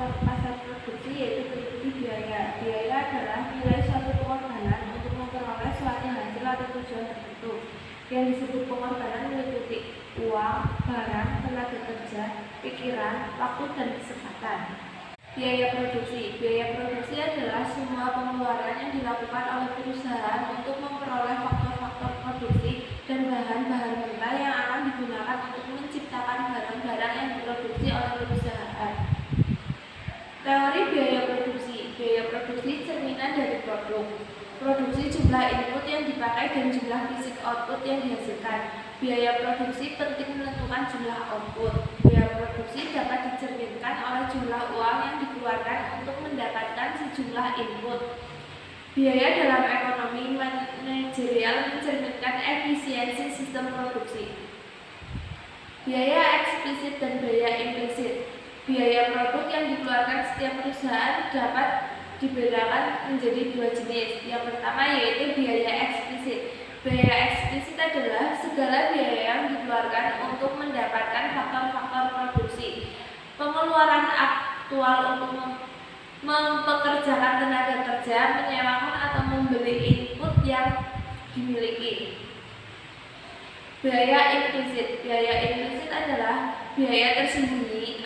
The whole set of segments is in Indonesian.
faktor pasar produksi yaitu meliputi biaya. Biaya adalah nilai suatu pengorbanan untuk memperoleh suatu hasil atau tujuan tertentu. Yang disebut pengorbanan meliputi uang, barang, tenaga kerja, pikiran, waktu, dan kesempatan. Biaya produksi. Biaya produksi adalah semua pengeluaran yang dilakukan oleh perusahaan untuk memperoleh faktor-faktor produksi dan bahan-bahan mentah yang akan digunakan untuk menciptakan barang-barang yang diproduksi oleh perusahaan. Teori biaya produksi. Biaya produksi cerminan dari produk. Produksi jumlah input yang dipakai dan jumlah fisik output yang dihasilkan. Biaya produksi penting menentukan jumlah output. Biaya produksi dapat dicerminkan oleh jumlah uang yang dikeluarkan untuk mendapatkan sejumlah input. Biaya dalam ekonomi manajerial mencerminkan efisiensi sistem produksi. Biaya eksplisit dan biaya implisit. Biaya produk yang dikeluarkan setiap perusahaan dapat dibedakan menjadi dua jenis. Yang pertama yaitu biaya eksplisit. Biaya eksplisit adalah segala biaya yang dikeluarkan untuk mendapatkan faktor-faktor produksi. Pengeluaran aktual untuk mempekerjakan tenaga kerja, menyewakan atau membeli input yang dimiliki. Biaya implisit. Biaya implisit adalah biaya tersembunyi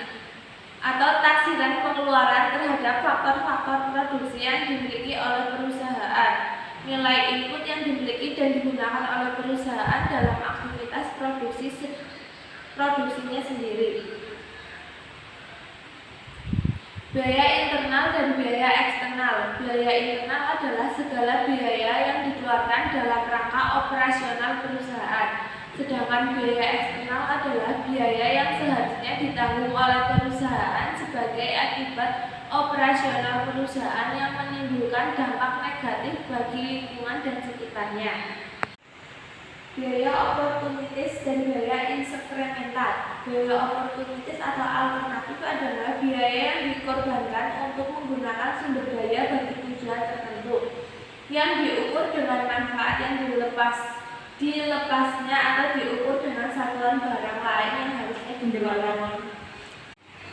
atau taksiran pengeluaran terhadap faktor-faktor produksi yang dimiliki oleh perusahaan. Nilai input yang dimiliki dan digunakan oleh perusahaan dalam aktivitas produksinya sendiri. Biaya internal dan biaya eksternal. Biaya internal adalah segala biaya yang dikeluarkan dalam rangka operasional perusahaan. Sedangkan biaya eksternal adalah biaya yang seharusnya ditanggung oleh perusahaan sebagai akibat operasional perusahaan yang menimbulkan dampak negatif bagi lingkungan dan sekitarnya. Biaya oportunitis dan biaya inkremental. Biaya oportunitis atau alternatif adalah biaya yang dikorbankan untuk menggunakan sumber daya bagi tujuan tertentu, yang diukur dengan manfaat yang dilepasnya atau diukur dengan satuan barang lain yang harusnya dikeluarkan.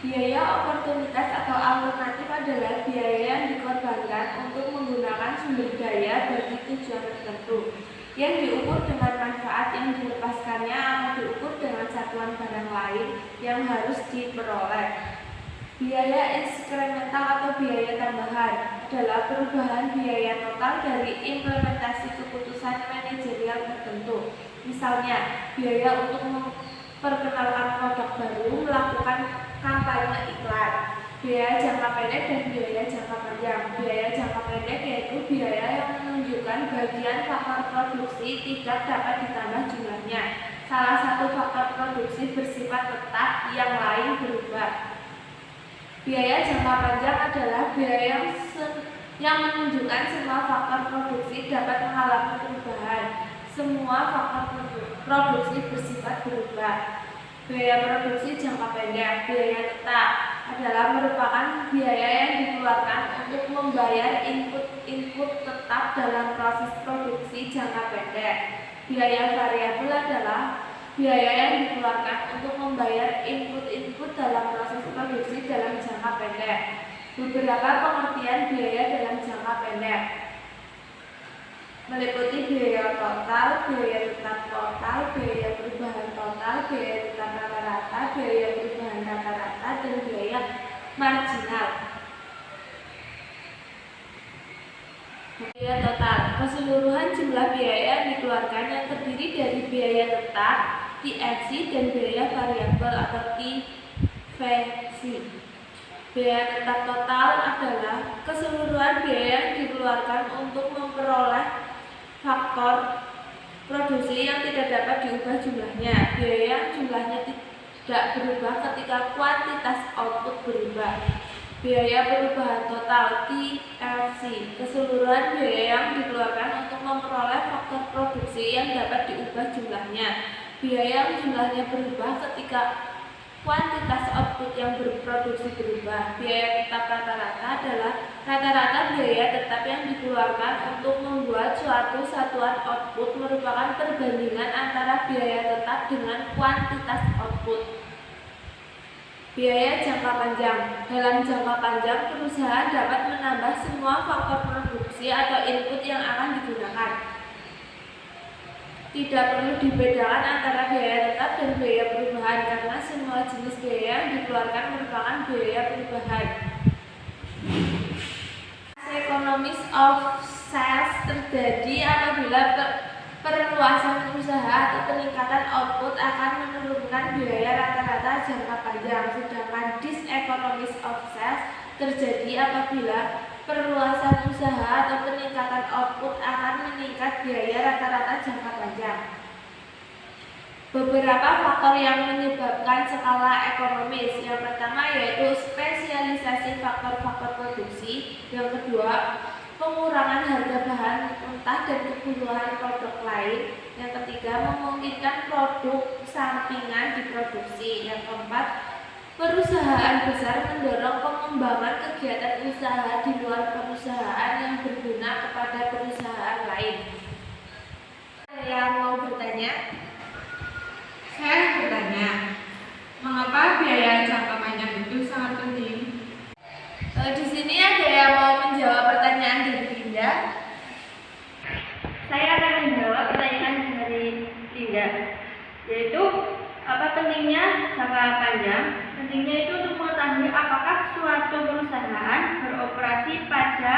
Biaya oportunitas atau alternatif adalah biaya yang dikorbankan untuk menggunakan sumber daya bagi tujuan tertentu, yang diukur dengan manfaat yang dilepaskannya atau diukur dengan satuan barang lain yang harus diperoleh. Biaya inkremental atau biaya tambahan adalah perubahan biaya total dari implementasi keputusan manajerial tertentu. Misalnya, biaya untuk memperkenalkan produk baru, melakukan kampanye iklan. Biaya jangka pendek dan biaya jangka panjang. Biaya jangka pendek yaitu biaya yang menunjukkan bagian faktor produksi tidak dapat ditambah jumlahnya. Salah satu faktor produksi bersifat tetap, yang lain berubah. Biaya jangka panjang adalah biaya yang menunjukkan semua faktor produksi dapat mengalami perubahan. Semua faktor produksi bersifat berubah. Biaya produksi jangka pendek. Biaya tetap adalah merupakan biaya yang dikeluarkan untuk membayar input tetap dalam proses produksi jangka pendek. Biaya variabel adalah biaya yang dikeluarkan untuk membayar input dalam proses produksi dalam jangka pendek. Beberapa pengertian biaya dalam jangka pendek meliputi biaya total, biaya tetap total, biaya perubahan total, biaya tetap rata-rata, biaya perubahan rata-rata, dan biaya marginal. Biaya total, keseluruhan jumlah biaya yang dikeluarkan yang terdiri dari biaya tetap, TFC, dan biaya variabel atau TVC. Biaya tetap total adalah keseluruhan biaya yang dikeluarkan untuk memperoleh faktor produksi yang tidak dapat diubah jumlahnya. Biaya yang jumlahnya tidak berubah ketika kuantitas output berubah. Biaya perubahan total TFC, keseluruhan biaya yang dikeluarkan untuk memperoleh faktor produksi yang dapat diubah jumlahnya. Biaya yang jumlahnya berubah ketika kuantitas output yang berproduksi berubah. Biaya tetap rata-rata adalah rata-rata biaya tetap yang dikeluarkan untuk membuat suatu satuan output, merupakan perbandingan antara biaya tetap dengan kuantitas output. Biaya jangka panjang. Dalam jangka panjang, perusahaan dapat menambah semua faktor produksi atau input yang akan digunakan. Tidak perlu dibedakan antara biaya tetap dan biaya perubahan karena semua jenis biaya yang dikeluarkan merupakan biaya perubahan. Economies of sales terjadi apabila perluasan usaha atau peningkatan output akan menurunkan biaya rata-rata jangka panjang, sedangkan diseconomies of sales terjadi apabila perluasan usaha atau peningkatan output akan meningkat biaya rata-rata jangka panjang. Beberapa faktor yang menyebabkan skala ekonomis. Yang pertama yaitu spesialisasi faktor-faktor produksi. Yang kedua, pengurangan harga bahan mentah dan kebutuhan produk lain. Yang ketiga, memungkinkan produk sampingan diproduksi. Yang keempat, perusahaan besar mendorong pengembangan kegiatan usaha di luar perusahaan yang berguna kepada perusahaan lain. Yang mau bertanya? Saya bertanya, mengapa biaya jangka panjang itu sangat penting? Di sini ada yang mau menjawab pertanyaan dari Linda. Saya akan menjawab pertanyaan dari Linda, yaitu apa pentingnya jangka panjang? Pentingnya itu untuk mengetahui apakah suatu perusahaan beroperasi pada